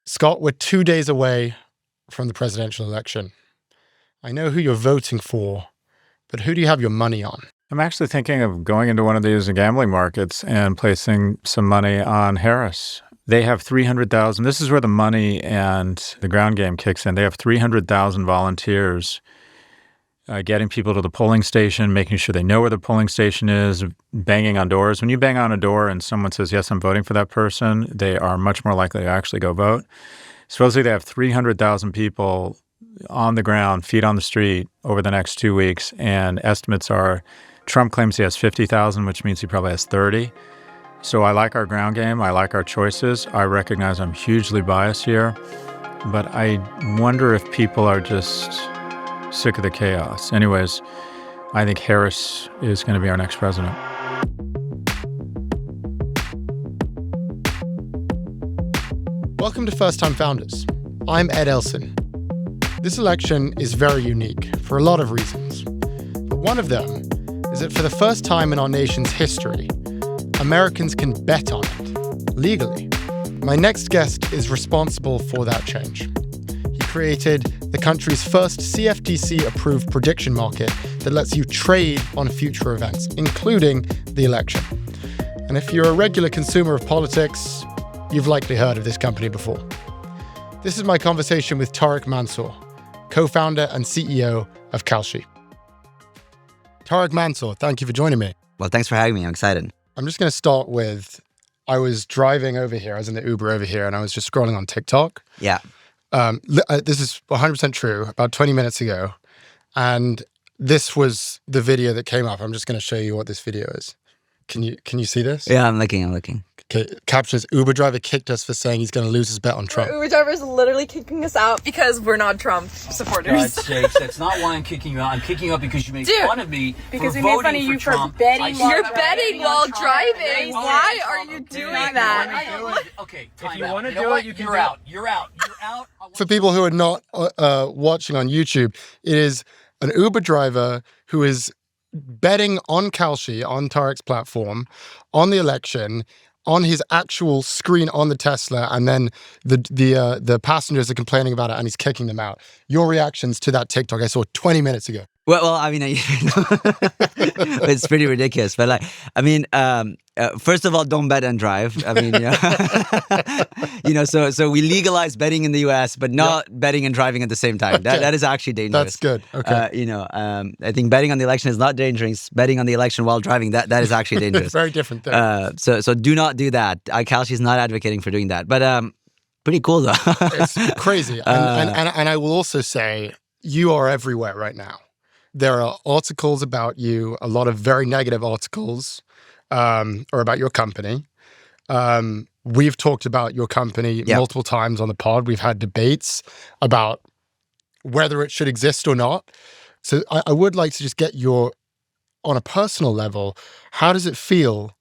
Scott, we're 2 days away from the presidential election. I know who you're voting for, but who do you have your money on? I'm actually thinking of going into one of these gambling markets and placing some money on Harris. They have 300,000. This is where the money and the ground game kicks in. They have 300,000 volunteers getting people to the polling station, making sure they know where the polling station is, banging on doors. When you bang on a door and someone says, yes, I'm voting for that person, they are much more likely to actually go vote. Supposedly they have 300,000 people on the ground, feet on the street over the next 2 weeks, and estimates are Trump claims he has 50,000, which means he probably has 30. So I like our ground game. I like our choices. I recognize I'm hugely biased here, but I wonder if people are just sick of the chaos. Anyways, I think Harris is going to be our next president. Welcome to First Time Founders. I'm Ed Elson. This election is very unique for a lot of reasons, but one of them is that for the first time in our nation's history, Americans can bet on it, legally. My next guest is responsible for that change. He created the country's first CFTC-approved prediction market that lets you trade on future events, including the election. And if you're a regular consumer of politics, you've likely heard of this company before. This is my conversation with Tarek Mansour, co-founder and CEO of Kalshi. Tarek Mansour, thank you for joining me. Well, thanks for having me. I'm excited. I'm just going to start with, I was driving over here, I was in the Uber over here, and I was just scrolling on TikTok. Yeah. This is 100% true, about 20 minutes ago. And this was the video that came up. I'm just going to show you what this video is. Can you see this? Yeah, I'm looking. Okay, it captures Uber driver kicked us for saying he's going to lose his bet on Trump. Our Uber driver is literally kicking us out because we're not Trump supporters. God's sakes, that's not why I'm kicking you out. I'm kicking you out because you made fun of me because for we made voting fun of for you Trump. for betting. You're betting while driving. Why are you doing that? Okay, If you want to do it, you can do it. You're out. For people who are not watching on YouTube, it is an Uber driver who is betting on Kalshi, on Tarek's platform, on the election, on his actual screen on the Tesla, and then the passengers are complaining about it, and he's kicking them out. Your reactions to that TikTok I saw 20 minutes ago. Well, I mean, it's pretty ridiculous. But first of all, don't bet and drive. I mean, so we legalize betting in the U.S., but not betting and driving at the same time. Okay. That is actually dangerous. That's good. Okay. I think betting on the election is not dangerous. Betting on the election while driving, that is actually dangerous. Very different thing. So do not do that. Kalshi is not advocating for doing that. But pretty cool though. It's crazy. And I will also say, you are everywhere right now. There are articles about you, a lot of very negative articles, or about your company. We've talked about your company multiple times on the pod. We've had debates about whether it should exist or not. So I would like to just get on a personal level, how does it feel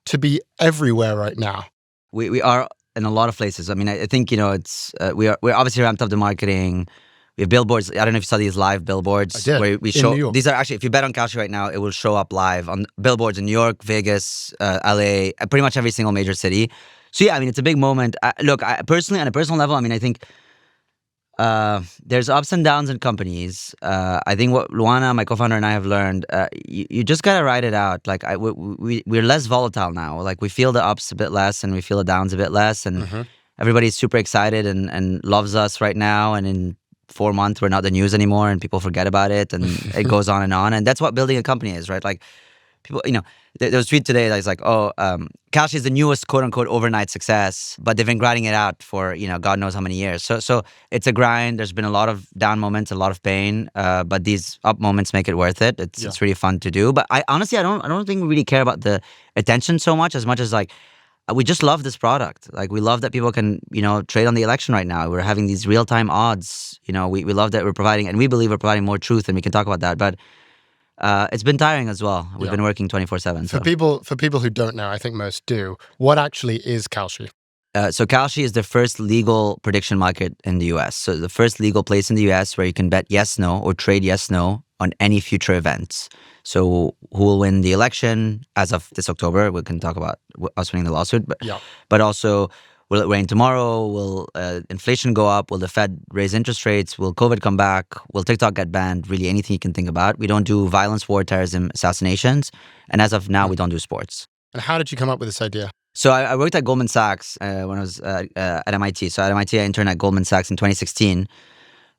to be everywhere right now? We are in a lot of places. I mean, I think, it's we're obviously ramped up the marketing. We have billboards. I don't know if you saw these live billboards where we show. New York. These are actually, if you bet on Kalshi right now, it will show up live on billboards in New York, Vegas, LA, pretty much every single major city. So yeah, I mean, it's a big moment. Look, personally, on a personal level, I mean, I think there's ups and downs in companies. I think what Luana, my co-founder, and I have learned, you just gotta ride it out. Like we're less volatile now. Like we feel the ups a bit less, and we feel the downs a bit less, and everybody's super excited and loves us right now. And in 4 months, we're not the news anymore, and people forget about it, and it goes on, and that's what building a company is, right? Like people, there was a tweet today that's like, Kalshi is the newest quote-unquote overnight success, but they've been grinding it out for, God knows how many years. So it's a grind. There's been a lot of down moments, a lot of pain, but these up moments make it worth it. It's really fun to do. But I honestly don't think we really care about the attention so much as like, we just love this product. Like we love that people can, trade on the election right now. We're having these real-time odds. We love that we're providing, and we believe we're providing more truth, and we can talk about that. But it's been tiring as well. We've been working 24/7. For people who don't know, I think most do, what actually is Kalshi? So Kalshi is the first legal prediction market in the U.S. So the first legal place in the U.S. where you can bet yes, no, or trade yes, no on any future events. So who will win the election as of this October? We can talk about us winning the lawsuit, but also Will it rain tomorrow? Will inflation go up? Will the Fed raise interest rates? Will COVID come back? Will TikTok get banned? Really, anything you can think about. We don't do violence, war, terrorism, assassinations. And as of now, we don't do sports. And how did you come up with this idea? So I worked at Goldman Sachs when I was at MIT. So at MIT, I interned at Goldman Sachs in 2016.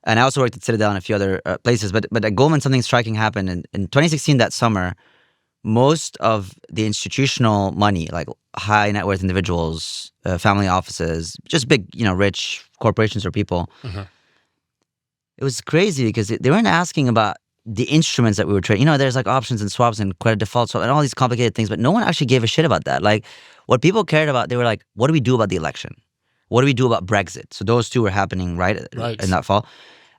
And I also worked at Citadel and a few other places. But at Goldman, something striking happened. In 2016, that summer, most of the institutional money, like high net worth individuals, family offices, just big, rich corporations or people, it was crazy because they weren't asking about the instruments that we were trading. There's like options and swaps and credit default swap and all these complicated things, but no one actually gave a shit about that. Like what people cared about, they were like, what do we do about the election? What do we do about Brexit? So those two were happening right in that fall.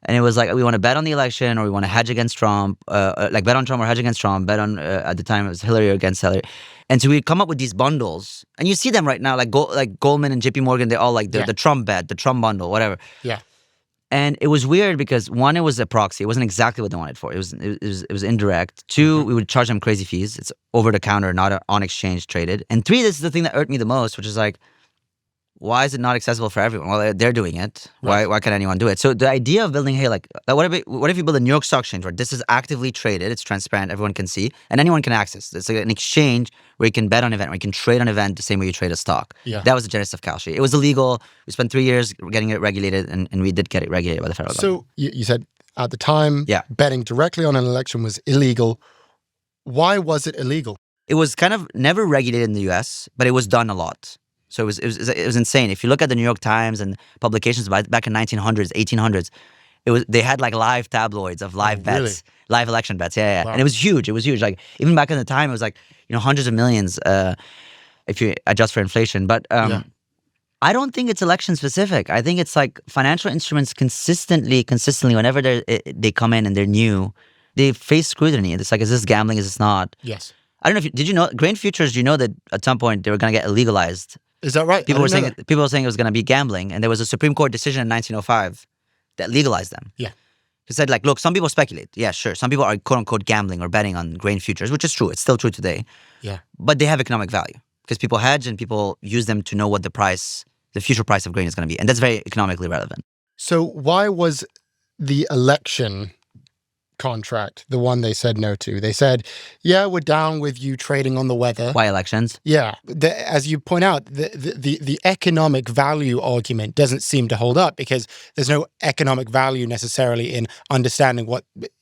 And it was like, we want to bet on the election or we want to hedge against Trump, like bet on Trump or hedge against Trump, bet on, at the time it was Hillary or against Hillary. And so we come up with these bundles. And you see them right now, like Goldman and JP Morgan, they all like the Trump bet, the Trump bundle, whatever. Yeah. And it was weird because one, it was a proxy. It wasn't exactly what they wanted for. It was indirect. Two, we would charge them crazy fees. It's over the counter, not on exchange traded. And three, this is the thing that irked me the most, which is like, why is it not accessible for everyone? Well, they're doing it. Right. Why can't anyone do it? So the idea of building, hey, like, what if you build a New York Stock Exchange where this is actively traded, it's transparent, everyone can see, and anyone can access. It's like an exchange where you can bet on an event, where you can trade on an event the same way you trade a stock. Yeah. That was the genesis of Kalshi. It was illegal. We spent 3 years getting it regulated, and we did get it regulated by the federal government. So you said at the time, Yeah. betting directly on an election was illegal. Why was it illegal? It was kind of never regulated in the US, but it was done a lot. So it was insane. If you look at the New York Times and publications back in 1900s, 1800s, they had like live tabloids of live bets, really? live election bets. Yeah. Wow. And it was huge. It was huge. Like even back in the time, it was like, hundreds of millions if you adjust for inflation. But I don't think it's election specific. I think it's like financial instruments consistently, whenever they come in and they're new, they face scrutiny. It's like, is this gambling? Is this not? Yes. I don't know did you know grain futures? Do you know that at some point they were going to get illegalized? Is that right? People were saying it was going to be gambling, and there was a Supreme Court decision in 1905 that legalized them. Yeah. It said, like, look, some people speculate. Yeah, sure. Some people are quote unquote gambling or betting on grain futures, which is true. It's still true today. Yeah. But they have economic value because people hedge and people use them to know what the future price of grain is going to be, and that's very economically relevant. So why was the election contract the one they said no to? They said, yeah, we're down with you trading on the weather. Why elections? Yeah. As you point out, the economic value argument doesn't seem to hold up because there's no economic value necessarily in understanding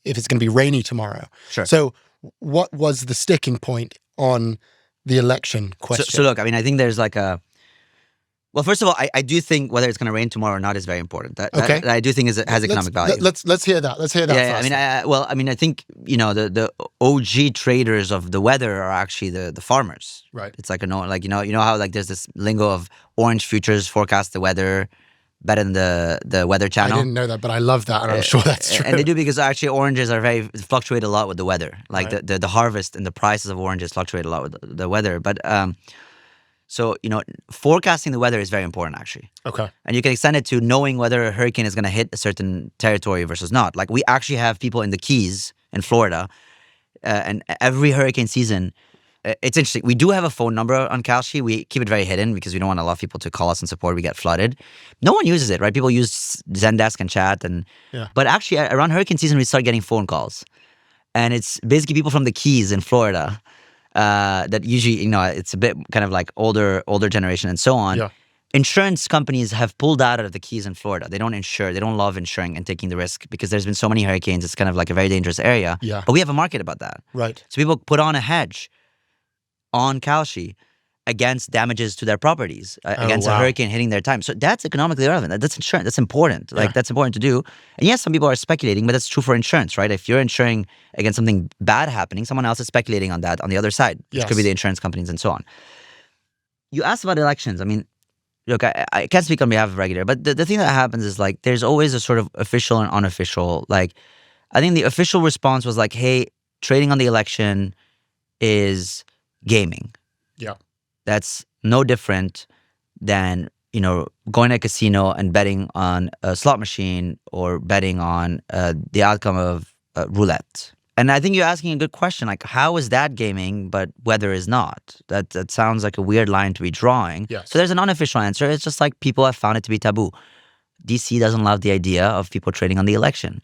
if it's going to be rainy tomorrow. Sure. So what was the sticking point on the election question? So look, I mean, I think there's like well, first of all, I do think whether it's going to rain tomorrow or not is very important. That I do think has economic value. Let's hear that. Let's hear that. Yeah, first. I mean, I think the OG traders of the weather are actually the farmers. Right. It's like you know how like there's this lingo of orange futures forecast the weather better than the Weather Channel. I didn't know that, but I love that, and I'm sure that's true. And they do because actually oranges are fluctuate a lot with the weather. Like Right. the harvest and the prices of oranges fluctuate a lot with the weather. But so, forecasting the weather is very important, actually. Okay. And you can extend it to knowing whether a hurricane is going to hit a certain territory versus not. Like, we actually have people in the Keys in Florida, and every hurricane season, it's interesting. We do have a phone number on Kalshi. We keep it very hidden because we don't want a lot of people to call us and support. We get flooded. No one uses it, right? People use Zendesk and chat. But actually, around hurricane season, we start getting phone calls. And it's basically people from the Keys in Florida that usually, it's a bit kind of like older generation and so on. Yeah. Insurance companies have pulled out of the Keys in Florida. They don't insure. They don't love insuring and taking the risk because there's been so many hurricanes. It's kind of like a very dangerous area. Yeah. But we have a market about that. Right. So people put on a hedge on Kalshi against damages to their properties, against a hurricane hitting their time. So that's economically relevant. That's insurance. That's important. Like, that's important to do. And yes, some people are speculating, but that's true for insurance, right? If you're insuring against something bad happening, someone else is speculating on that on the other side, which could be the insurance companies and so on. You asked about elections. I mean, look, I can't speak on behalf of regulator, but the thing that happens is like there's always a sort of official and unofficial. Like, I think the official response was like, hey, trading on the election is gaming. Yeah. That's no different than, going to a casino and betting on a slot machine or betting on the outcome of roulette. And I think you're asking a good question, like how is that gaming, but weather is not? That sounds like a weird line to be drawing. Yes. So there's an unofficial answer. It's just like people have found it to be taboo. DC doesn't love the idea of people trading on the election.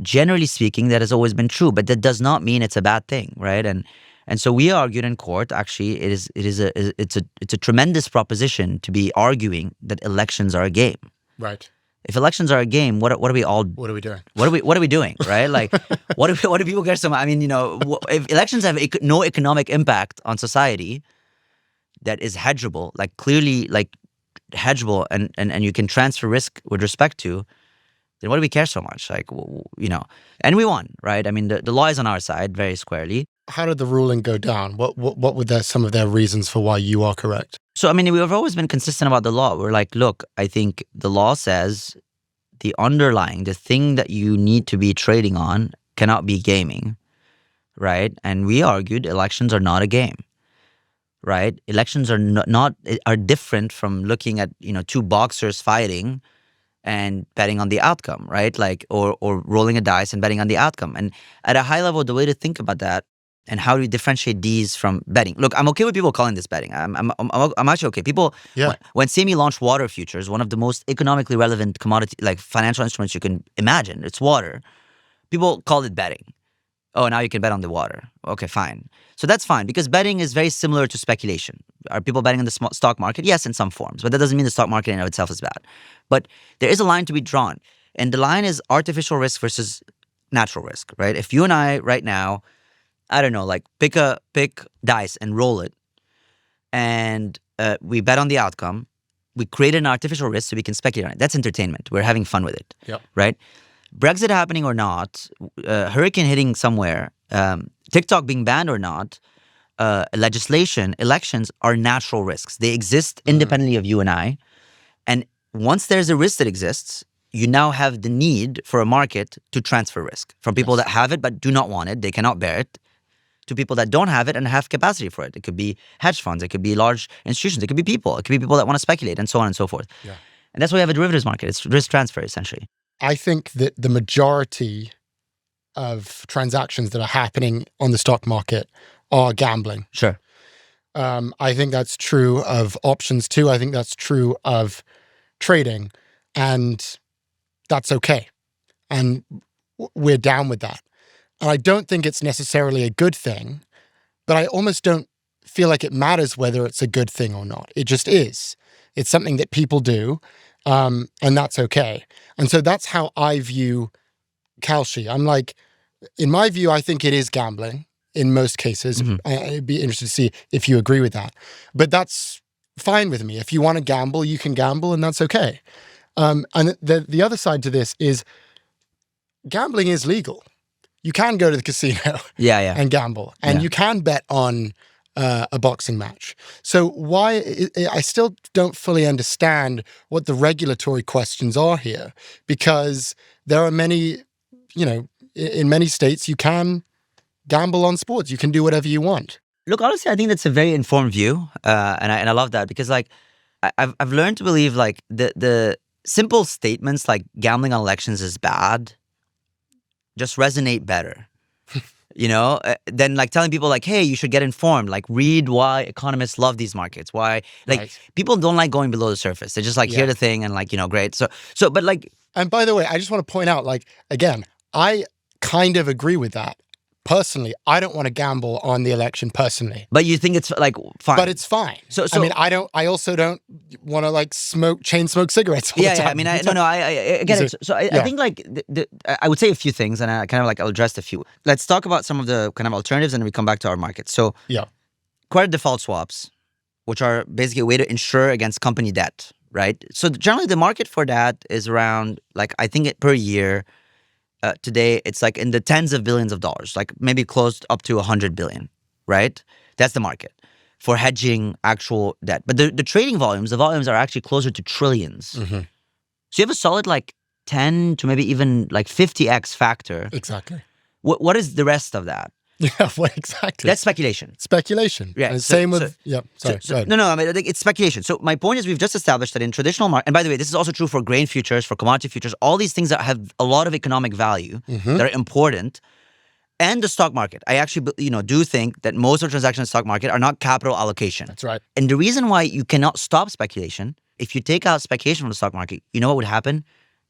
Generally speaking, that has always been true, but that does not mean it's a bad thing, right? And so we argued in court. Actually, it's a tremendous proposition to be arguing that elections are a game. Right. If elections are a game, what are we all? What are we doing? What are we doing? Right? Like, what do people get? I mean, if elections have no economic impact on society, that is hedgeable, like clearly, like hedgeable, and you can transfer risk with respect to, then what do we care so much? Like, and we won, right? I mean, the law is on our side very squarely. How did the ruling go down? What were some of their reasons for why you are correct? So, I mean, we've always been consistent about the law. We're like, look, I think the law says the thing that you need to be trading on cannot be gaming, right? And we argued elections are not a game, right? Elections are different from looking at, two boxers fighting and betting on the outcome, right? Like, or rolling a dice and betting on the outcome. And at a high level, the way to think about that and how do we differentiate these from betting? Look, I'm okay with people calling this betting. I'm actually okay. People, when CME launched water futures, one of the most economically relevant commodity, like financial instruments you can imagine, it's water. People called it betting. Oh, now you can bet on the water. Okay, fine. So that's fine because betting is very similar to speculation. Are people betting on the stock market? Yes, in some forms, but that doesn't mean the stock market in and of itself is bad. But there is a line to be drawn, and the line is artificial risk versus natural risk, right? If you and I right now, I don't know, like pick dice and roll it, and we bet on the outcome. We create an artificial risk so we can speculate on it. That's entertainment. We're having fun with it, right? Brexit happening or not, hurricane hitting somewhere, TikTok being banned or not, legislation, elections are natural risks. They exist independently of you and I. And once there's a risk that exists, you now have the need for a market to transfer risk from people that have it but do not want it, they cannot bear it, to people that don't have it and have capacity for it. It could be hedge funds, it could be large institutions, it could be people that want to speculate and so on and so forth. Yeah. And that's why we have a derivatives market. It's risk transfer, essentially. I think that the majority of transactions that are happening on the stock market are gambling. Sure. I think that's true of options too. I think that's true of trading, and that's okay. And we're down with that. And I don't think it's necessarily a good thing, but I almost don't feel like it matters whether it's a good thing or not. It just is. It's something that people do, and that's okay. And so that's how I view Kalshi. I'm like, in my view, I think it is gambling in most cases. I'd be interested to see if you agree with that. But that's fine with me. If you want to gamble, you can gamble, and that's okay. And the other side to this is gambling is legal. You can go to the casino and gamble, and you can bet on a boxing match. So I still don't fully understand what the regulatory questions are here, because there are many, in many states, you can gamble on sports. You can do whatever you want. Look, honestly, I think that's a very informed view, and I love that because, like, I've learned to believe like the simple statements like gambling on elections is bad just resonate better, than like telling people like, hey, you should get informed, like read why economists love these markets, why people don't like going below the surface. They just like hear the thing and like, great. So, but like. And by the way, I just want to point out, like, again, I kind of agree with that. Personally, I don't want to gamble on the election personally. But you think it's like fine? But it's fine. So I mean, I also don't want to like chain smoke cigarettes all the time. I mean, I get it. So I think like I would say a few things, and I kind of like I'll address a few. Let's talk about some of the kind of alternatives, and then we come back to our market. So credit default swaps, which are basically a way to insure against company debt, right? So generally, the market for that is around like I think per year. Today, it's like in the tens of billions of dollars, like maybe close up to 100 billion, right? That's the market for hedging actual debt. But the trading volumes, are actually closer to trillions. So you have a solid like 10 to maybe even like 50x factor. Exactly. What is the rest of that? Yeah, well, exactly. That's speculation. Speculation. Yeah. And same with, sorry. No, I mean, it's speculation. So my point is we've just established that in traditional market, and by the way, this is also true for grain futures, for commodity futures, all these things that have a lot of economic value, that are important, and the stock market. I actually, do think that most of the transactions in the stock market are not capital allocation. That's right. And the reason why you cannot stop speculation, if you take out speculation from the stock market, you know what would happen?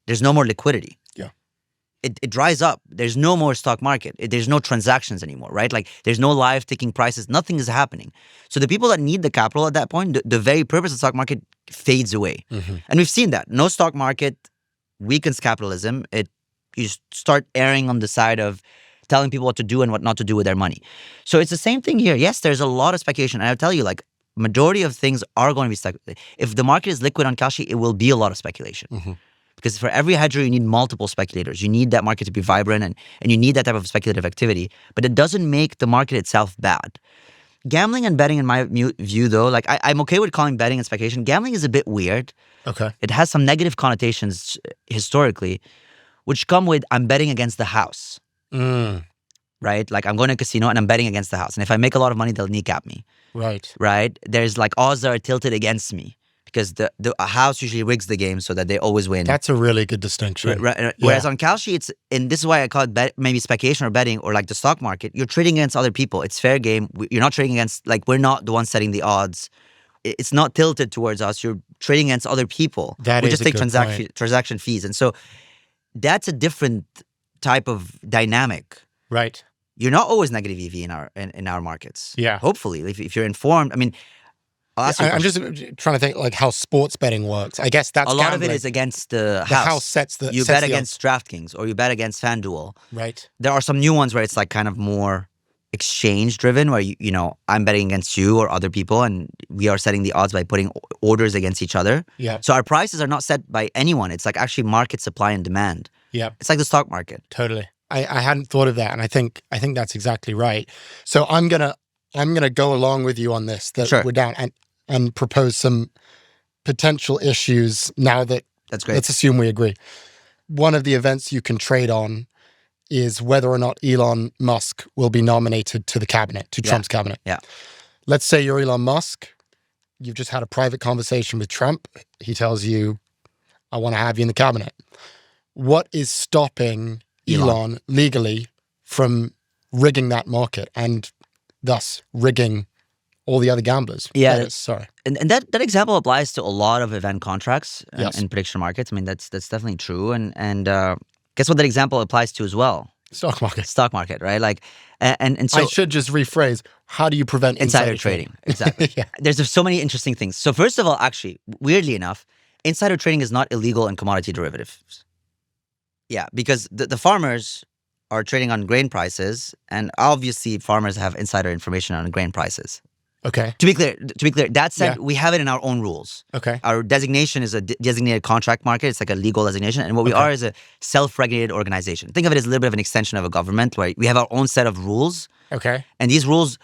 There's no more liquidity. Yeah. It dries up. There's no more stock market. There's no transactions anymore, right? Like there's no live ticking prices. Nothing is happening. So the people that need the capital at that point, the very purpose of the stock market fades away. Mm-hmm. And we've seen that. No stock market weakens capitalism. You start erring on the side of telling people what to do and what not to do with their money. So it's the same thing here. Yes, there's a lot of speculation. And I'll tell you, like, majority of things are going to be speculative. If the market is liquid on Kalshi, it will be a lot of speculation. Mm-hmm. Because for every hedger, you need multiple speculators. You need that market to be vibrant and you need that type of speculative activity. But it doesn't make the market itself bad. Gambling and betting, in my view, though, like I'm okay with calling betting and speculation. Gambling is a bit weird. Okay. It has some negative connotations historically, which come with I'm betting against the house. Right? Like I'm going to a casino and I'm betting against the house. And if I make a lot of money, they'll kneecap me. Right. Right? There's like odds that are tilted against me because the house usually rigs the game so that they always win. That's a really good distinction. Right. Whereas on Kalshi, and this is why I call it maybe speculation or betting or like the stock market, you're trading against other people. It's fair game. You're not trading against, like we're not the ones setting the odds. It's not tilted towards us. You're trading against other people. We just take transaction fees. And so that's a different type of dynamic. Right. You're not always negative EV in our markets. Yeah. Hopefully, if you're informed. I mean, I'm just trying to think like how sports betting works. I guess that's a lot gambling. of it is against the house. The house sets the. You sets bet the against DraftKings or you bet against FanDuel. Right. There are some new ones where it's like kind of more exchange driven, where I'm betting against you or other people, and we are setting the odds by putting orders against each other. Yeah. So our prices are not set by anyone. It's like actually market supply and demand. Yeah. It's like the stock market. Totally. I hadn't thought of that, and I think that's exactly right. So I'm gonna go along with you on this. That Sure. we're down and propose some potential issues now that That's great. let's assume we agree. One of the events you can trade on is whether or not Elon Musk will be nominated to the cabinet, to Trump's cabinet. Yeah. Let's say you're Elon Musk. You've just had a private conversation with Trump. He tells you, I want to have you in the cabinet. What is stopping Elon legally from rigging that market and thus rigging all the other gamblers? Yeah. Sorry. And that example applies to a lot of event contracts Yes. in prediction markets. I mean, that's definitely true. And guess what that example applies to as well? Stock market. Stock market, right? Like, and so I should just rephrase, how do you prevent insider trading. Exactly. Yeah. There's so many interesting things. So first of all, actually, weirdly enough, insider trading is not illegal in commodity derivatives. Yeah, because the farmers are trading on grain prices, and obviously farmers have insider information on grain prices. Okay. To be clear, that said, Yeah. we have it in our own rules. Okay. Our designation is a designated contract market. It's like a legal designation. And what we Okay. are is a self-regulated organization. Think of it as a little bit of an extension of a government where we have our own set of rules. Okay. And these rules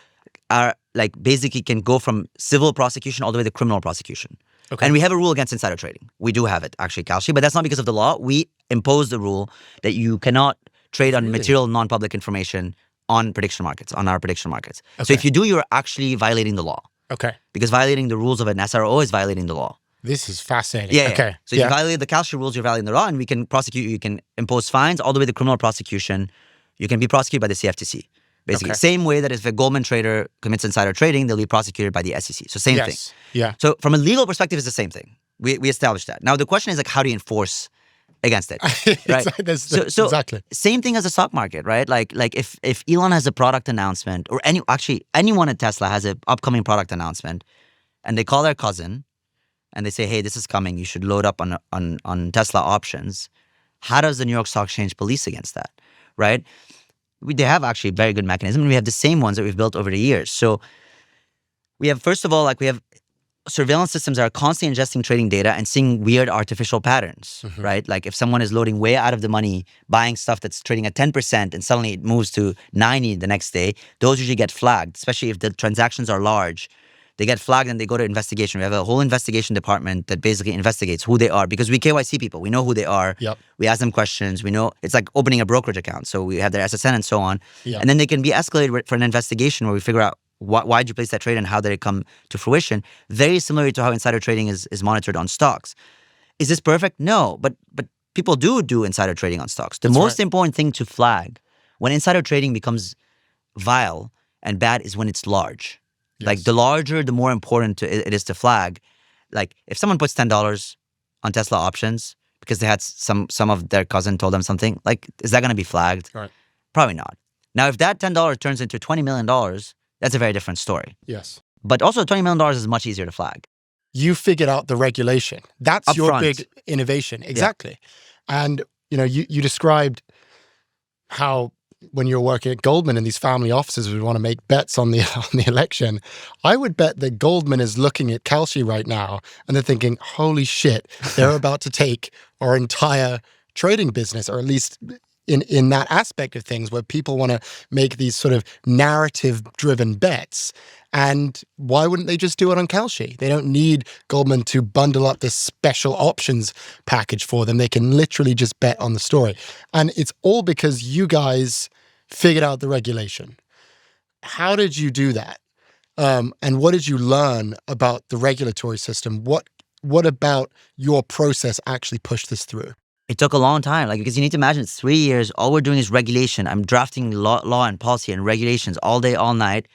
are like basically can go from civil prosecution all the way to criminal prosecution. Okay. And we have a rule against insider trading. We do have it, actually, Kalshi, but that's not because of the law. We impose the rule that you cannot trade on material non-public information on prediction markets, on our prediction markets. So Okay. if you do, you're actually violating the law. Okay. Because violating the rules of an SRO is violating the law. This is fascinating. Yeah. Okay. So if you violate the Kalshi rules, you're violating the law, and we can prosecute you. You can impose fines all the way to criminal prosecution. You can be prosecuted by the CFTC. Basically, Okay. same way that if a Goldman trader commits insider trading, they'll be prosecuted by the SEC. So same thing. Yeah. So from a legal perspective, it's the same thing. We established that. Now the question is like, how do you enforce against it? Right. Exactly. Same thing as the stock market, right? Like if Elon has a product announcement, or anyone at Tesla has an upcoming product announcement, and they call their cousin, and they say, "Hey, this is coming. You should load up on Tesla options." How does the New York Stock Exchange police against that, right? They have actually a very good mechanism, and we have the same ones that we've built over the years. So we have, first of all, we have surveillance systems that are constantly ingesting trading data and seeing weird artificial patterns, right? Like if someone is loading way out of the money, buying stuff that's trading at 10% and suddenly it moves to 90 the next day, those usually get flagged, especially if the transactions are large. They get flagged and they go to investigation. We have a whole investigation department that basically investigates who they are because we KYC people. We know who they are. Yep. We ask them questions. We know it's like opening a brokerage account. So we have their SSN and so on. Yep. And then they can be escalated for an investigation where we figure out why did you place that trade and how did it come to fruition? Very similar to how insider trading is monitored on stocks. Is this perfect? No, but people do insider trading on stocks. The most important thing to flag When insider trading becomes vile and bad is when it's large. Yes. Like the larger, the more important it is to flag. Like if someone puts $10 on Tesla options because they had some of their cousin told them something, like is that going to be flagged? Right. Probably not. Now, if that $10 turns into $20 million, that's a very different story. Yes. But also $20 million is much easier to flag. You figured out the regulation. That's Up your front. big innovation. Exactly. And, you described how when you're working at Goldman and these family offices would want to make bets on the election, I would bet that Goldman is looking at Kalshi right now and they're thinking, holy shit, they're about to take our entire trading business, or at least in that aspect of things where people want to make these sort of narrative-driven bets. And why wouldn't they just do it on Kalshi? They don't need Goldman to bundle up this special options package for them. They can literally just bet on the story. And it's all because you guys figured out the regulation. How did you do that? And what did you learn about the regulatory system? What about your process actually pushed this through? It took a long time, because you need to imagine it's 3 years. All we're doing is regulation. I'm drafting law and policy and regulations all day, all night.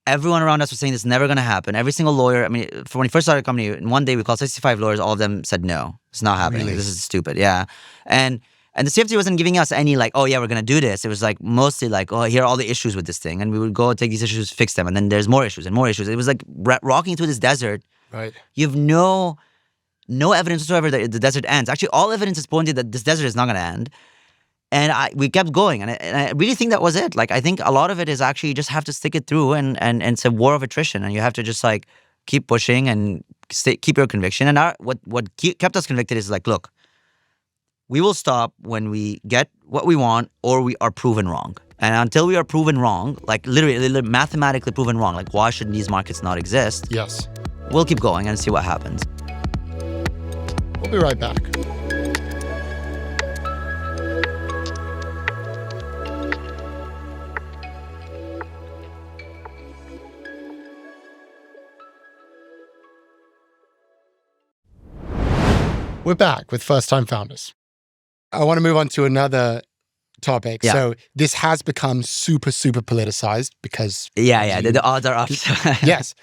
Everyone around us was saying this is never going to happen. Every single lawyer, when we first started the company, in one day we called 65 lawyers. All of them said, no, it's not happening. Really? This is stupid. Yeah. And the CFTC wasn't giving us any oh yeah, we're going to do this. It was mostly oh, here are all the issues with this thing. And we would go take these issues, fix them. And then there's more issues and more issues. It was like rocking through this desert. Right. You have no evidence whatsoever that the desert ends. Actually, all evidence is pointing that this desert is not going to end. And we kept going. And I really think that was it. I think a lot of it is actually you just have to stick it through and it's a war of attrition. And you have to just keep pushing and keep your conviction. And what kept us convicted is look, we will stop when we get what we want or we are proven wrong. And until we are proven wrong, literally mathematically proven wrong, why should these markets not exist? Yes. We'll keep going and see what happens. We'll be right back. We're back with First Time Founders. I want to move on to another topic. Yeah. So this has become super, super politicized because... Yeah. The odds are up. Yes.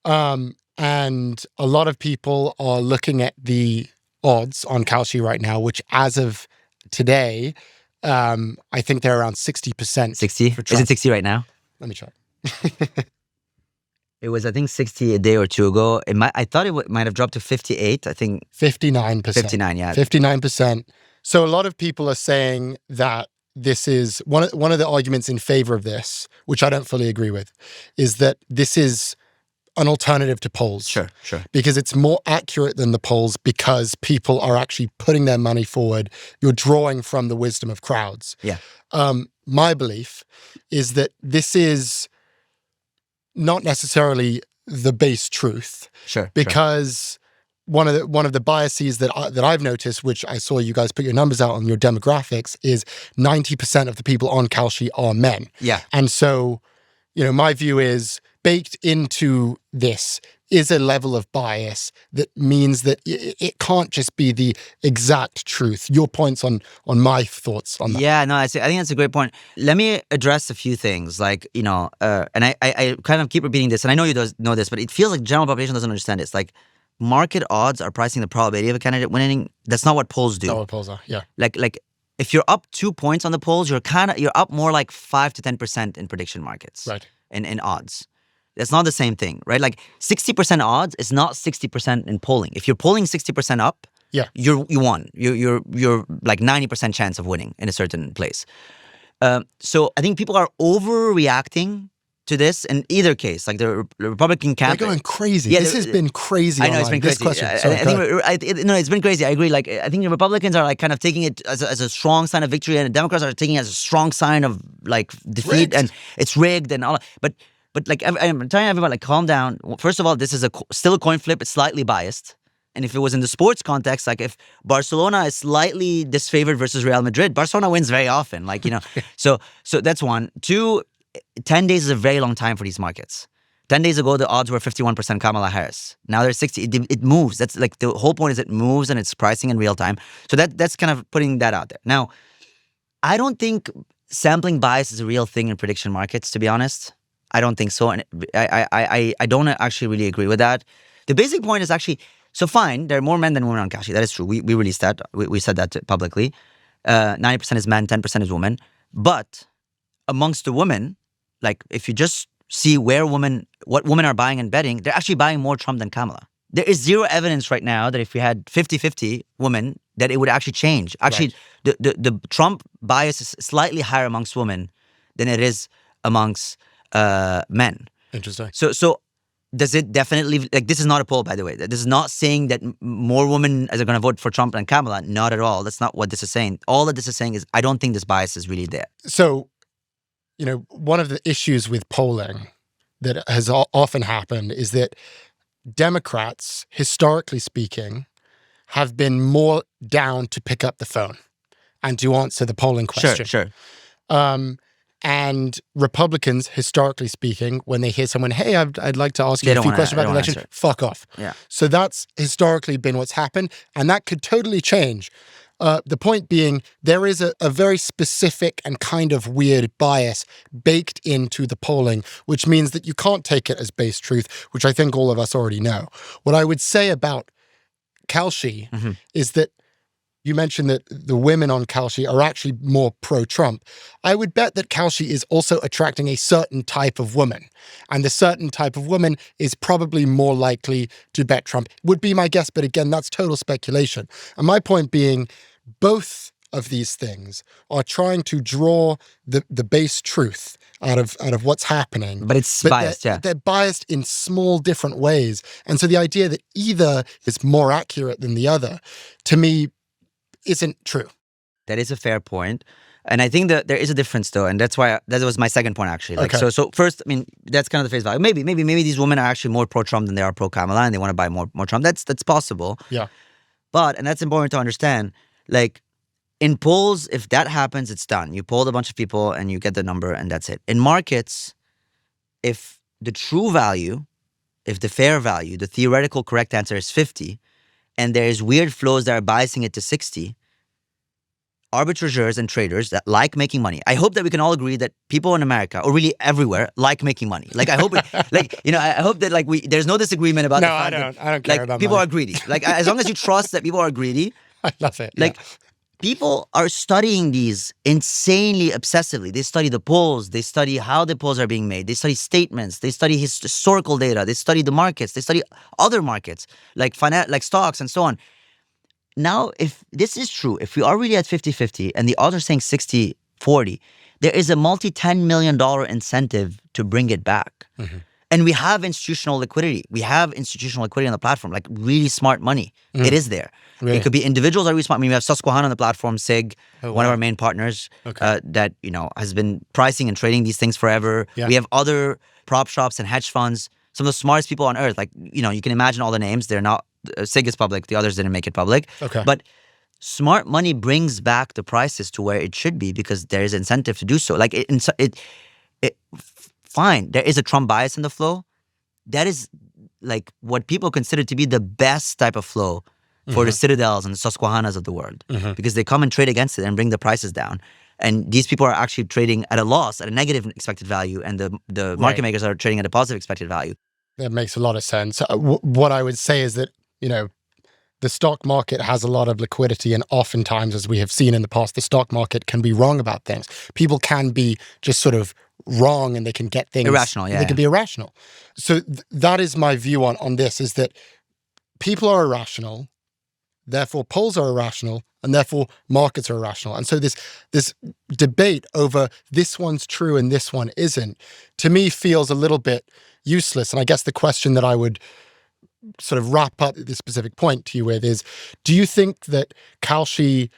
And a lot of people are looking at the odds on Kalshi right now, which as of today, I think they're around 60%. 60? for Is Trump. it 60 right now? Let me check. It was, I think, 60 a day or two ago. I thought it might have dropped to 58. I think 59%. 59, yeah. 59%. So a lot of people are saying that this is one of the arguments in favor of this, which I don't fully agree with, is that this is an alternative to polls. Sure. Because it's more accurate than the polls because people are actually putting their money forward. You're drawing from the wisdom of crowds. Yeah. My belief is that this is not necessarily the base truth. Sure. Because one of the biases that I've noticed, which I saw you guys put your numbers out on your demographics, is 90% of the people on Kalshi are men. Yeah. And so, my view is baked into this is a level of bias that means that it can't just be the exact truth. Your points on my thoughts on that. Yeah, no, I think that's a great point. Let me address a few things, and I kind of keep repeating this, and I know you know this, but it feels like general population doesn't understand this. Market odds are pricing the probability of a candidate winning. That's not what polls do. Not what polls are, yeah. If you're up 2 points on the polls, you're up more 5 to 10% in prediction markets. Right. In odds. That's not the same thing, right? 60% odds is not 60% in polling. If you're polling 60% up, yeah, you won. You're 90% chance of winning in a certain place. So I think people are overreacting to this in either case. The Republican camp, they're going crazy. Yeah, this has been crazy. I know it's been crazy. It's been crazy. I agree. I think the Republicans are kind of taking it as a strong sign of victory, and the Democrats are taking it as a strong sign of defeat, rigged. and it's rigged and all. But I'm telling everyone, calm down. First of all, this is still a coin flip. It's slightly biased. And if it was in the sports context, if Barcelona is slightly disfavored versus Real Madrid, Barcelona wins very often. So that's one. Two, 10 days is a very long time for these markets. 10 days ago, the odds were 51% Kamala Harris. Now they're 60. It moves. That's the whole point is it moves and it's pricing in real time. So that's kind of putting that out there. Now, I don't think sampling bias is a real thing in prediction markets, to be honest. I don't think so. And I don't actually really agree with that. The basic point is actually, so fine, there are more men than women on Kalshi. That is true. We released that. We said that publicly. 90% is men, 10% is women. But amongst the women, like if you just see what women are buying and betting, they're actually buying more Trump than Kamala. There is zero evidence right now that if we had 50-50 women, that it would actually change. Actually, the Trump bias is slightly higher amongst women than it is amongst men. Interesting. So does it definitely, like, this is not a poll, by the way. This is not saying that more women are going to vote for Trump than Kamala. Not at all. That's not what this is saying. All that this is saying is I don't think this bias is really there. So, one of the issues with polling that has often happened is that Democrats, historically speaking, have been more down to pick up the phone and to answer the polling question. Sure. And Republicans, historically speaking, when they hear someone, hey, I'd like to ask you a few questions about the election, fuck off. Yeah. So that's historically been what's happened, and that could totally change. The point being, there is a very specific and kind of weird bias baked into the polling, which means that you can't take it as base truth, which I think all of us already know. What I would say about Kalshi is that you mentioned that the women on Kalshi are actually more pro-Trump. I would bet that Kalshi is also attracting a certain type of woman. And the certain type of woman is probably more likely to bet Trump, would be my guess. But again, that's total speculation. And my point being, both of these things are trying to draw the base truth out of what's happening. But it's biased, They're biased in small different ways. And so the idea that either is more accurate than the other, to me, isn't true. That is a fair point. And I think that there is a difference though. And that's why, that was my second point actually. Like, okay. So first, I mean, that's kind of the face value. Maybe these women are actually more pro-Trump than they are pro-Kamala and they want to buy more Trump. That's possible. Yeah. But, and that's important to understand, like in polls, if that happens, it's done. You polled a bunch of people and you get the number and that's it. In markets, if the true value, if the fair value, the theoretical correct answer is 50, and there's weird flows that are biasing it to 60, arbitrageurs and traders that like making money. I hope that we can all agree that people in America, or really everywhere, like making money. Like I hope, I hope that there's no disagreement about the fact that I don't care about people money. are greedy. Like as long as you trust that people are greedy, I love it. like people are studying these insanely obsessively. They study the polls. They study how the polls are being made. They study statements. They study historical data. They study the markets. They study other markets like stocks and so on. Now, if this is true, if we are really at 50-50 and the odds are saying 60-40, there is a multi-$10 million incentive to bring it back. Mm-hmm. And we have institutional liquidity. We have institutional liquidity on the platform, like really smart money. It is there. Really? It could be individuals that are really smart. I mean, we have Susquehanna on the platform, SIG, one of our main partners, that has been pricing and trading these things forever. Yeah. We have other prop shops and hedge funds, some of the smartest people on earth. Like, you can imagine all the names. They're not, SIG is public. The others didn't make it public. Okay. But smart money brings back the prices to where it should be because there is incentive to do so. Like fine, there is a Trump bias in the flow. That is like what people consider to be the best type of flow for the Citadels and the Susquehannas of the world because they come and trade against it and bring the prices down. And these people are actually trading at a loss, at a negative expected value, and the market makers are trading at a positive expected value. That makes a lot of sense. What I would say is that, the stock market has a lot of liquidity, and oftentimes, as we have seen in the past, the stock market can be wrong about things. People can be just sort of wrong and they can get things... Irrational, yeah. They can be irrational. So that is my view on this, is that people are irrational, therefore polls are irrational, and therefore markets are irrational. And so this debate over this one's true and this one isn't, to me feels a little bit useless. And I guess the question that I would sort of wrap up this specific point to you with is, do you think that Kalshi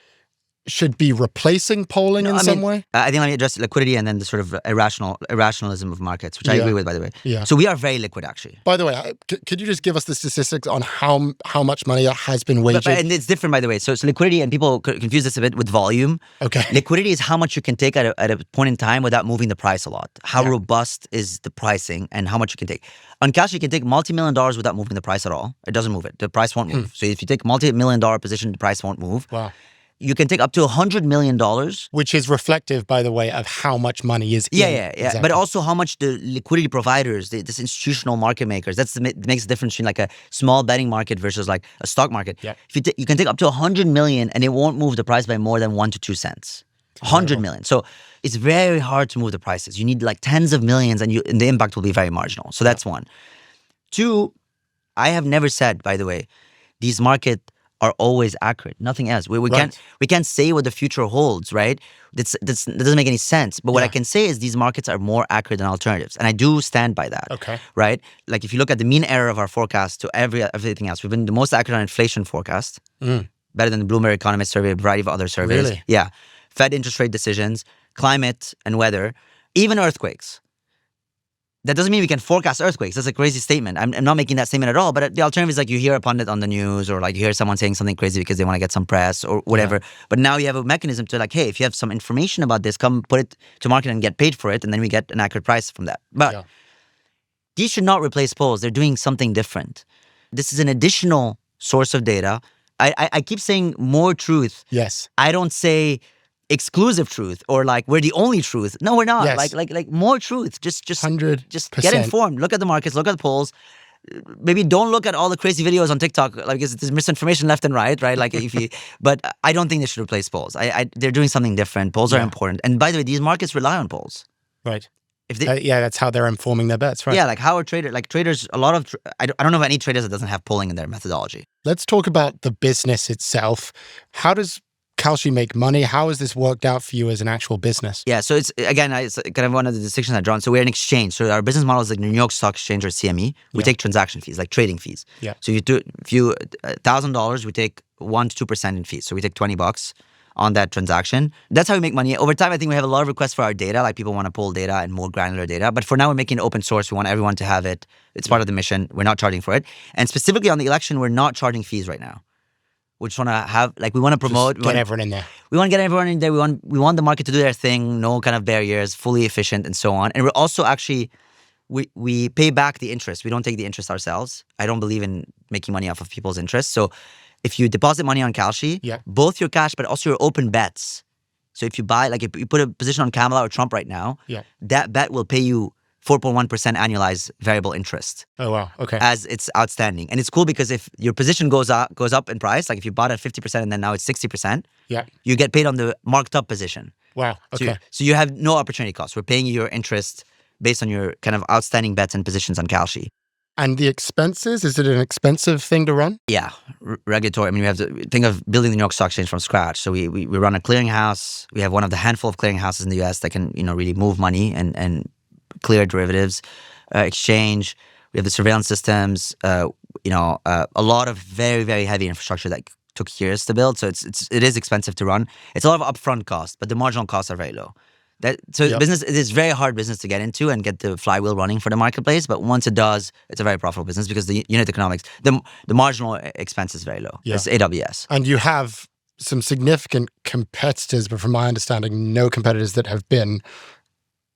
should be replacing polling in some way? I think let me address liquidity and then the sort of irrationalism of markets, which I agree with, by the way. Yeah. So we are very liquid, actually. By the way, could you just give us the statistics on how much money has been wagered? And it's different, by the way. So it's liquidity, and people confuse this a bit with volume. Okay. Liquidity is how much you can take at a point in time without moving the price a lot. How robust is the pricing and how much you can take. On Kalshi, you can take multi-million dollars without moving the price at all. It doesn't move it. The price won't move. So if you take multi-million-dollar position, the price won't move. Wow. you can take up to $100 million. Which is reflective, by the way, of how much money is in. Yeah. Exactly. But also how much the liquidity providers, this institutional market makers, makes the difference between like a small betting market versus like a stock market. Yeah. If you can take up to 100 million and it won't move the price by more than 1 to 2 cents. 100 million. So it's very hard to move the prices. You need like tens of millions, and the impact will be very marginal. So that's one. Two, I have never said, by the way, these markets are always accurate. Nothing else. We can't say what the future holds, right? That doesn't make any sense. But what I can say is these markets are more accurate than alternatives, and I do stand by that. Okay. Right? Like if you look at the mean error of our forecast to everything else, we've been the most accurate on inflation forecast, better than the Bloomberg Economist survey, a variety of other surveys. Really? Yeah. Fed interest rate decisions, climate and weather, even earthquakes. That doesn't mean we can forecast earthquakes. That's a crazy statement. I'm not making that statement at all. But the alternative is like you hear a pundit on the news, or like you hear someone saying something crazy because they want to get some press or whatever. Yeah. But now you have a mechanism to like, hey, if you have some information about this, come put it to market and get paid for it, and then we get an accurate price from that. But these should not replace polls. They're doing something different. This is an additional source of data. I keep saying more truth. Yes. I don't say exclusive truth or like we're the only truth. No, we're not. Yes. Like more truth. Just 100%. Just get informed. Look at the markets. Look at the polls. Maybe don't look at all the crazy videos on TikTok, like because there's misinformation left and right? Like if you, but I don't think they should replace polls. They're doing something different. Polls are important. And by the way, these markets rely on polls. Right. If they, that's how they're informing their bets, right? Yeah, like how are traders, a lot of, I don't know of any traders that doesn't have polling in their methodology. Let's talk about the business itself. How does Kalshi make money? How has this worked out for you as an actual business? Yeah, so it's kind of one of the distinctions I've drawn. So we're an exchange. So our business model is like the New York Stock Exchange or CME. We take transaction fees, like trading fees. Yeah. So if you $1,000, we take 1 to 2% in fees. So we take $20 on that transaction. That's how we make money. Over time, I think we have a lot of requests for our data. Like people want to pull data and more granular data. But for now, we're making it open source. We want everyone to have it. It's part of the mission. We're not charging for it. And specifically on the election, we're not charging fees right now. We just want to have, like, we want to promote. Get everyone in there. We want to get everyone in there. We want the market to do their thing, no kind of barriers, fully efficient and so on. And we're also actually, we pay back the interest. We don't take the interest ourselves. I don't believe in making money off of people's interest. So if you deposit money on Kalshi, both your cash, but also your open bets. So if you buy, like if you put a position on Kamala or Trump right now, that bet will pay you 4.1% annualized variable interest. Oh, wow. Okay. As it's outstanding. And it's cool because if your position goes up in price, like if you bought at 50% and then now it's 60%, you get paid on the marked up position. Wow. Okay. So you have no opportunity cost. We're paying you your interest based on your kind of outstanding bets and positions on Kalshi. And the expenses, is it an expensive thing to run? Yeah, regulatory. I mean, we have to think of building the New York Stock Exchange from scratch. So we run a clearinghouse. We have one of the handful of clearinghouses in the US that can, really move money and clear derivatives, exchange. We have the surveillance systems, a lot of very, very heavy infrastructure that took years to build. So it is expensive to run. It's a lot of upfront costs, but the marginal costs are very low. Business, it is very hard business to get into and get the flywheel running for the marketplace. But once it does, it's a very profitable business because the unit economics, the marginal expense is very low. It's AWS. And you have some significant competitors, but from my understanding, no competitors that have been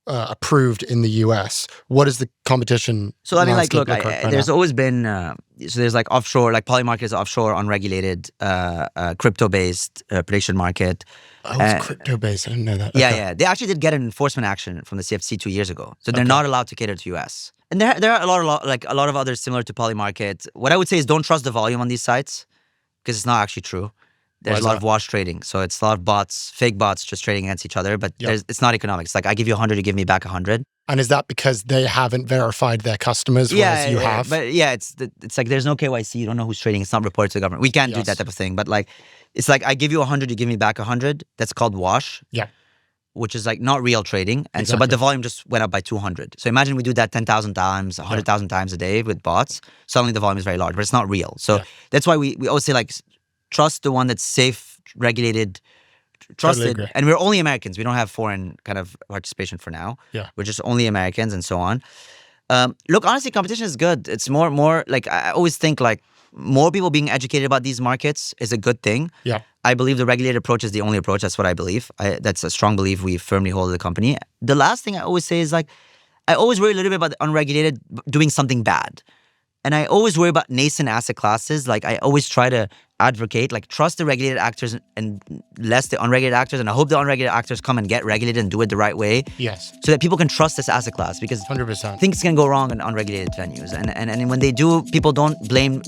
approved in the US. What is the competition? So I mean, like, look, right there's always been so there's like offshore, like Polymarket is offshore, unregulated, crypto-based prediction market. Oh, it's crypto-based. I didn't know that. Yeah. They actually did get an enforcement action from the CFTC 2 years ago, so they're not allowed to cater to US. And there are a lot of others similar to Polymarket. What I would say is don't trust the volume on these sites because it's not actually true. There's a lot of wash trading. So it's a lot of bots, fake bots just trading against each other, but it's not economics. Like I give you 100, you give me back 100. And is that because they haven't verified their customers, whereas you have? But it's like there's no KYC. You don't know who's trading. It's not reported to the government. We can't do that type of thing. But like, it's like I give you 100, you give me back 100. That's called wash. Yeah. Which is like not real trading. And so, but the volume just went up by 200. So imagine we do that 10,000 times, 100,000 times a day with bots. Suddenly the volume is very large, but it's not real. So that's why we always say like, trust the one that's safe, regulated, trusted. Totally. And we're only Americans. We don't have foreign kind of participation for now. Yeah. We're just only Americans and so on. Look, honestly, competition is good. It's more like I always think like more people being educated about these markets is a good thing. Yeah. I believe the regulated approach is the only approach. That's what I believe. That's a strong belief we firmly hold at the company. The last thing I always say is like, I always worry a little bit about the unregulated doing something bad. And I always worry about nascent asset classes. Like I always try to advocate, like trust the regulated actors and less the unregulated actors. And I hope the unregulated actors come and get regulated and do it the right way. Yes. So that people can trust this asset class, because 100%. things can go wrong in unregulated venues. And when they do, people don't blame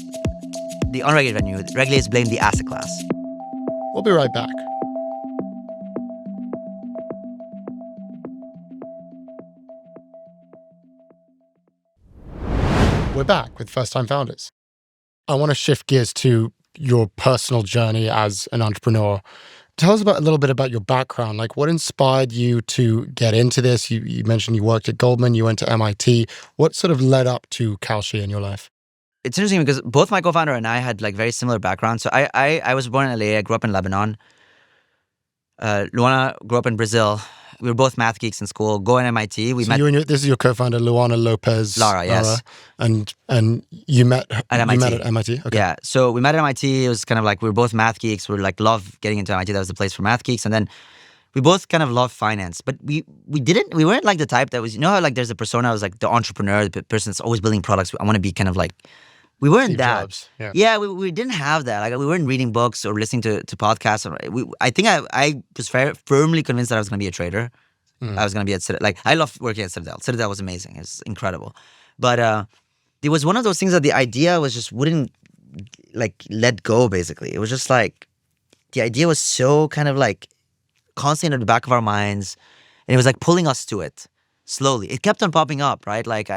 the unregulated venue. Regulators blame the asset class. We'll be right back. We're back with First Time Founders. I want to shift gears to your personal journey as an entrepreneur. Tell us a little bit about your background. Like, what inspired you to get into this? You mentioned you worked at Goldman, you went to MIT. What sort of led up to Kalshi in your life? It's interesting because both my co-founder and I had like very similar backgrounds. So I was born in LA. I grew up in Lebanon. Luana grew up in Brazil. We were both math geeks in school. Going to MIT, we met. This is your co-founder, Luana Lopez. Lara, yes. And you met at MIT. You met at MIT. Okay. Yeah. So we met at MIT. It was kind of like we were both math geeks. We were like love getting into MIT. That was the place for math geeks. And then we both kind of loved finance, but we weren't like the type that was, you know how like there's a persona, was like the entrepreneur, the person that's always building products. I want to be kind of like. We weren't Steve that. Jobs, yeah. Yeah, we didn't have that. Like we weren't reading books or listening to podcasts. I think I was very firmly convinced that I was going to be a trader. I was going to be at Citadel. Like I loved working at Citadel. Citadel was amazing. It was incredible. But it was one of those things that the idea was just wouldn't like let go. Basically, it was just like the idea was so kind of like constantly in the back of our minds, and it was like pulling us to it slowly. It kept on popping up, right? Like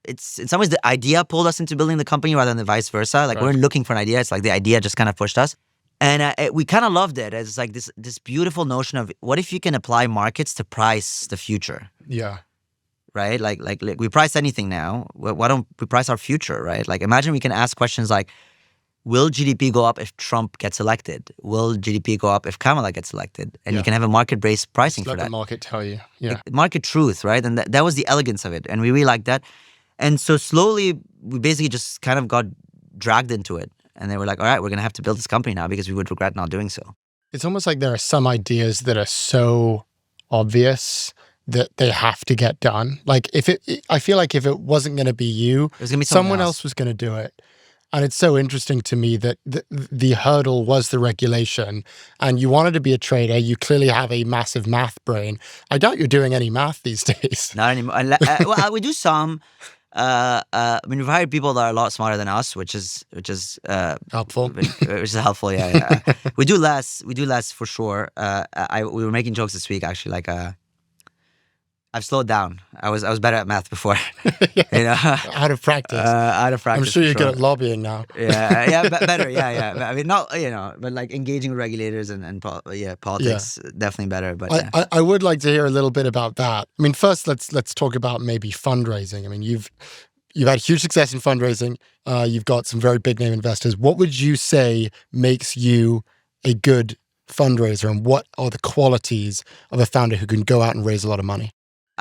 it's in some ways the idea pulled us into building the company rather than the vice versa. Like we weren't looking for an idea. It's like the idea just kind of pushed us. And we kind of loved it. It's like this beautiful notion of what if you can apply markets to price the future? Yeah. Right? Like we price anything now. Why don't we price our future, right? Like imagine we can ask questions like, will GDP go up if Trump gets elected? Will GDP go up if Kamala gets elected? And you can have a market-based pricing for that. Let the market tell you. Yeah. Like, market truth, right? And that was the elegance of it. And we really liked that. And so slowly, we basically just kind of got dragged into it. And they were like, all right, we're going to have to build this company now because we would regret not doing so. It's almost like there are some ideas that are so obvious that they have to get done. Like I feel like if it wasn't going to be you, it was gonna be someone else was going to do it. And it's so interesting to me that the hurdle was the regulation, and you wanted to be a trader. You clearly have a massive math brain. I doubt you're doing any math these days. Not anymore. Well, we do some. I mean, we've hired people that are a lot smarter than us, which is Helpful. Which is helpful. Yeah. We do less for sure. We were making jokes this week actually. Like, I've slowed down. I was better at math before. You know, out of practice. I'm sure you're good at lobbying now. Better. Yeah. I mean, not but like engaging with regulators and politics, definitely better. But I would like to hear a little bit about that. I mean, first let's talk about maybe fundraising. I mean, you've had huge success in fundraising. You've got some very big name investors. What would you say makes you a good fundraiser, and what are the qualities of a founder who can go out and raise a lot of money?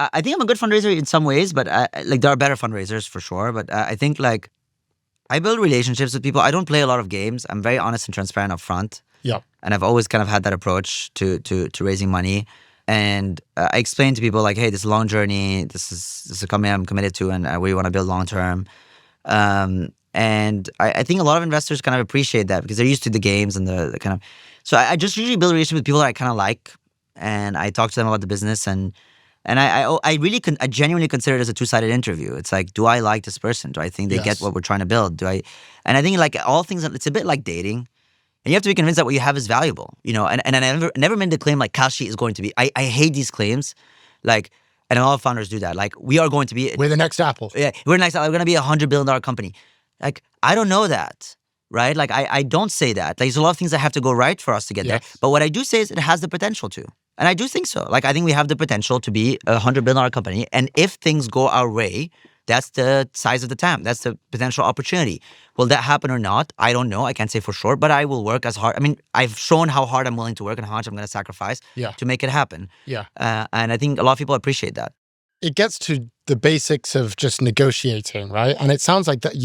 I think I'm a good fundraiser in some ways, but like there are better fundraisers for sure. But I think like I build relationships with people. I don't play a lot of games. I'm very honest and transparent up front. Yeah. And I've always kind of had that approach to raising money. And I explain to people like, hey, this is a long journey. This is a company I'm committed to, and we want to build long term. And I think a lot of investors kind of appreciate that because they're used to the games and the kind of. So I just usually build a relationship with people that I kind of like, and I talk to them about the business, and I genuinely consider it as a two-sided interview. It's like, do I like this person? Do I think they get what we're trying to build? And I think like all things, it's a bit like dating, and you have to be convinced that what you have is valuable, you know. And I never made the claim like Kalshi is going to be. I hate these claims, like, and a lot of founders do that. Like, we are going to be. We're the next Apple. Yeah, we're the next Apple. We're going to be $100 billion company. Like, I don't know that. Right? Like, I don't say that. Like, there's a lot of things that have to go right for us to get there. But what I do say is it has the potential to. And I do think so. Like, I think we have the potential to be a $100 billion company. And if things go our way, that's the size of the TAM. That's the potential opportunity. Will that happen or not? I don't know. I can't say for sure. But I will work as hard. I mean, I've shown how hard I'm willing to work and how much I'm going to sacrifice to make it happen. Yeah. And I think a lot of people appreciate that. It gets to the basics of just negotiating, right? And it sounds like that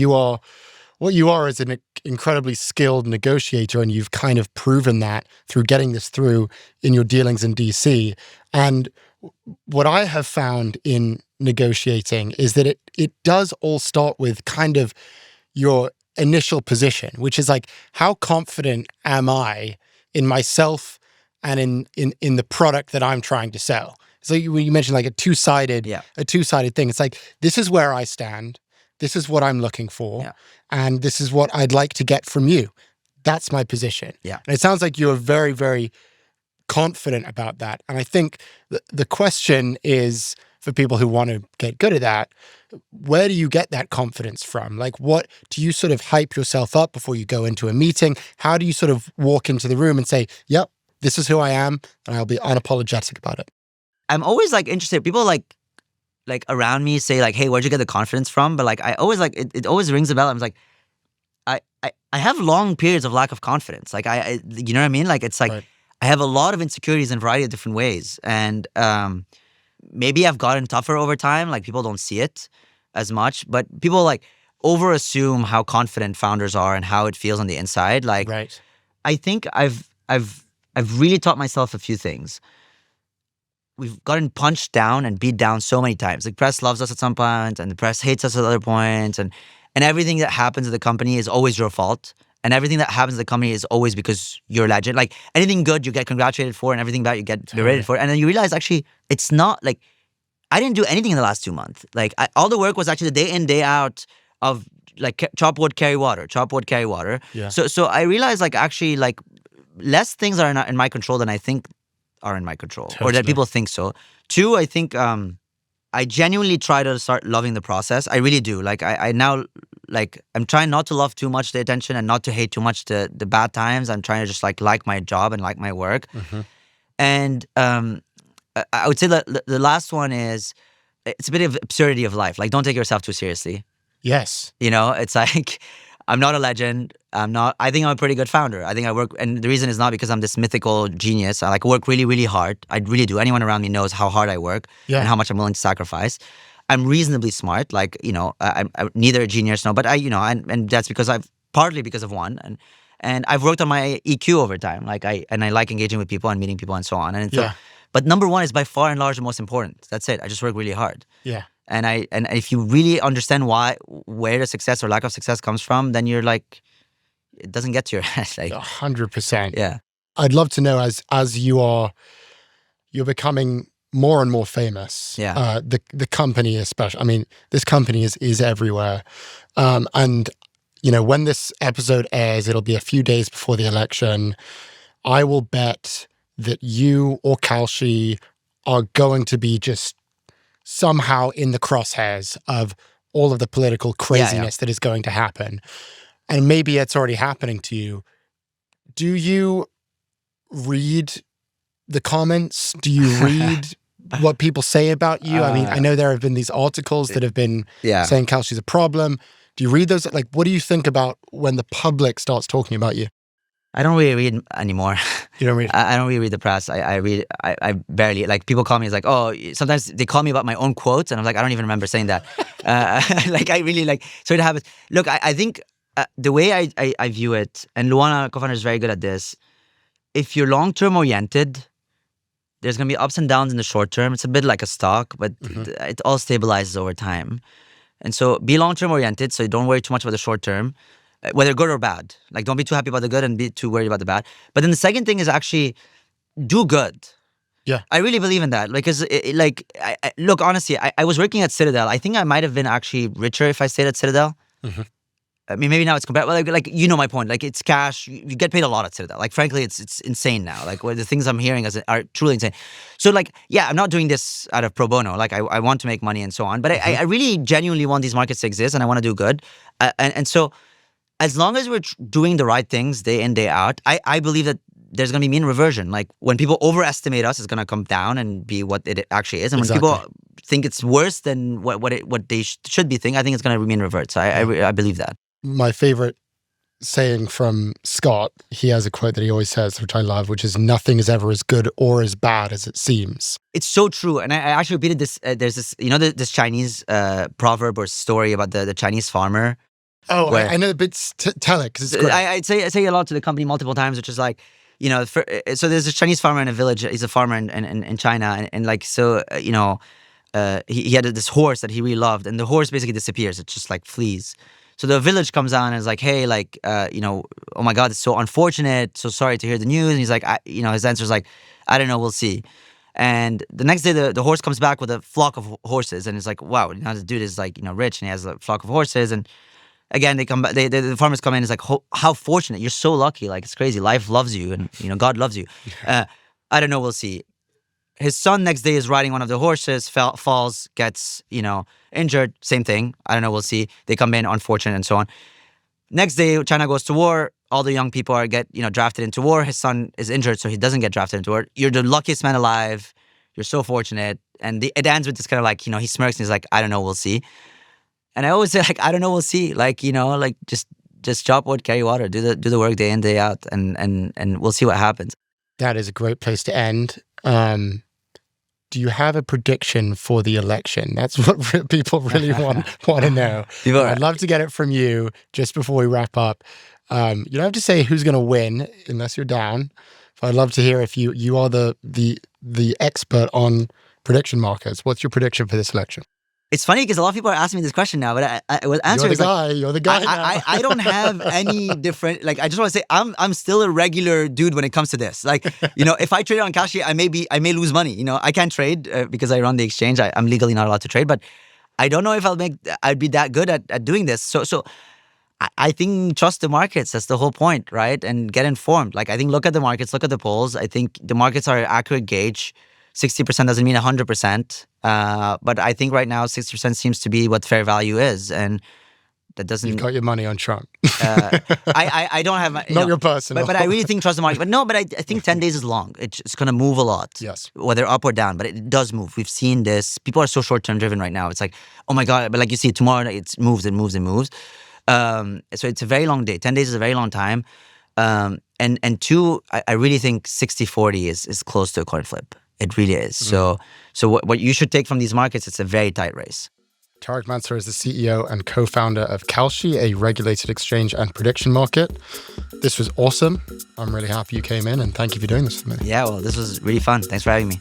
what you are is an incredibly skilled negotiator, and you've kind of proven that through getting this through in your dealings in DC. And what I have found in negotiating is that it does all start with kind of your initial position, which is like, how confident am I in myself and in the product that I'm trying to sell? So you mentioned like a two-sided thing. It's like, this is where I stand. This is what I'm looking for. And this is what I'd like to get from you. That's my position. Yeah. And it sounds like you're very, very confident about that. And I think the question is, for people who want to get good at that, where do you get that confidence from? Like, what do you sort of hype yourself up before you go into a meeting? How do you sort of walk into the room and say, yep, this is who I am, and I'll be unapologetic about it? I'm always like interested. People like around me say like, hey, where'd you get the confidence from? But like, I always like, it always rings a bell. I'm like, I have long periods of lack of confidence. Like you know what I mean? Like, it's like, right. I have a lot of insecurities in a variety of different ways. And maybe I've gotten tougher over time. Like, people don't see it as much, but people like over assume how confident founders are and how it feels on the inside. Like, right. I think I've really taught myself a few things. We've gotten punched down and beat down so many times. Like, press loves us at some point, and the press hates us at other points, and everything that happens at the company is always your fault. And everything that happens at the company is always because you're a legend. Like, anything good you get congratulated for, and everything bad you get berated for. And then you realize, actually, it's not like, I didn't do anything in the last 2 months. Like, all the work was actually the day in, day out of like chop wood, carry water, chop wood, carry water. Yeah. So I realized, like, actually, like, less things are in my control than I think are in my control, or that people think so. Two, I think I genuinely try to start loving the process. I really do. Like, I now, like, I'm trying not to love too much the attention and not to hate too much the bad times. I'm trying to just like my job and like my work. Mm-hmm. And I would say that the last one is, it's a bit of absurdity of life. Like, don't take yourself too seriously. Yes. You know, it's like, I'm not a legend. I think I'm a pretty good founder. I think I work, and the reason is not because I'm this mythical genius. I like work really, really hard. I really do. Anyone around me knows how hard I work and how much I'm willing to sacrifice. I'm reasonably smart. Like, you know, I'm neither a genius, no, but and that's because partly because of one, and I've worked on my EQ over time. Like, I like engaging with people and meeting people and so on. And but number one is by far and large the most important. That's it. I just work really hard. Yeah. And if you really understand where the success or lack of success comes from, then you're like, it doesn't get to your head. Like, 100%. Yeah. I'd love to know, as you're becoming more and more famous. Yeah. The company, especially. I mean, this company is everywhere. And you know, when this episode airs, it'll be a few days before the election. I will bet that you or Kalshi are going to be just somehow in the crosshairs of all of the political craziness that is going to happen. And maybe it's already happening to you. Do you read the comments? Do you read what people say about you? I mean, I know there have been these articles that have been saying Kalshi's a problem. Do you read those? Like, what do you think about when the public starts talking about you? I don't really read anymore. You don't read? I don't really read the press. I read, I barely, like, people call me, it's like, oh, sometimes they call me about my own quotes, and I'm like, I don't even remember saying that. Like, I really, like, so it happens. Look, I think the way I view it, and Luana, co-founder, is very good at this, if you're long-term oriented, there's going to be ups and downs in the short term. It's a bit like a stock, but it all stabilizes over time. And so be long-term oriented, so don't worry too much about the short term, whether good or bad. Like, don't be too happy about the good and be too worried about the bad. But then the second thing is actually do good. Yeah. I really believe in that. Like, look, honestly, I was working at Citadel. I think I might have been actually richer if I stayed at Citadel. Mm-hmm. I mean, maybe now it's compared, but like, you know my point. Like, it's cash. You get paid a lot at Citadel. Like, frankly, it's insane now. Like, the things I'm hearing are truly insane. So, like, yeah, I'm not doing this out of pro bono. Like, I want to make money and so on. But I really genuinely want these markets to exist, and I want to do good. And so, as long as we're doing the right things day in, day out, I believe that there's going to be mean reversion. Like, when people overestimate us, it's going to come down and be what it actually is. And when people think it's worse than what they should be thinking, I think it's going to mean revert. So I believe that. My favorite saying from Scott, he has a quote that he always says, which I love, which is, nothing is ever as good or as bad as it seems. It's so true. And I actually repeated this. There's this, you know, this Chinese proverb or story about the Chinese farmer. Oh, I know the bits. Tell it, because it's great. I say a lot to the company multiple times, which is like, you know, so there's a Chinese farmer in a village. He's a farmer in China. And like, so, you know, he had this horse that he really loved, and the horse basically disappears. It just like flees. So the village comes down and is like, hey, like, oh my God, it's so unfortunate. So sorry to hear the news. And he's like, his answer is like, I don't know, we'll see. And the next day, the horse comes back with a flock of horses, and it's like, wow, this dude is like, rich, and he has a flock of horses. And again, they come back. The farmers come in. And it's like, how fortunate! You're so lucky. Like, it's crazy. Life loves you, and God loves you. I don't know. We'll see. His son next day is riding one of the horses, falls, gets injured. Same thing. I don't know. We'll see. They come in, unfortunate, and so on. Next day, China goes to war. All the young people get drafted into war. His son is injured, so he doesn't get drafted into war. You're the luckiest man alive. You're so fortunate. And it ends with this kind of like he smirks and he's like, I don't know. We'll see. And I always say like, I don't know. We'll see. Like just chop wood, carry water, do the work day in, day out, and we'll see what happens. That is a great place to end. Do you have a prediction for the election? That's what people really want to know. I'd love to get it from you just before we wrap up. You don't have to say who's going to win unless you're down. But I'd love to hear if you are the expert on prediction markets. What's your prediction for this election? It's funny because a lot of people are asking me this question now, but I was answering. You're the guy now. I don't have any different. Like, I just want to say, I'm still a regular dude when it comes to this. Like, if I trade on Kalshi, I may lose money. I can't trade because I run the exchange. I'm legally not allowed to trade, but I don't know if I'd be that good at doing this. So I think trust the markets. That's the whole point, right? And get informed. Like, I think look at the markets, look at the polls. I think the markets are an accurate gauge. 60% doesn't mean 100%. But I think right now 60% seems to be what fair value is, and that doesn't. You've got your money on Trump. I don't have not your personal. But I really think trust the market. But no, I think 10 days is long. It's going to move a lot. Yes. Whether up or down, but it does move. We've seen this. People are so short-term driven right now. It's like, oh my God, but like you see tomorrow, it moves and moves and moves. So it's a very long day. 10 days is a very long time. And two, I really think 60-40 is close to a coin flip. It really is. So what you should take from these markets, it's a very tight race. Tarek Mansour is the CEO and co-founder of Kalshi, a regulated exchange and prediction market. This was awesome. I'm really happy you came in, and thank you for doing this with me. Yeah, well, this was really fun. Thanks for having me.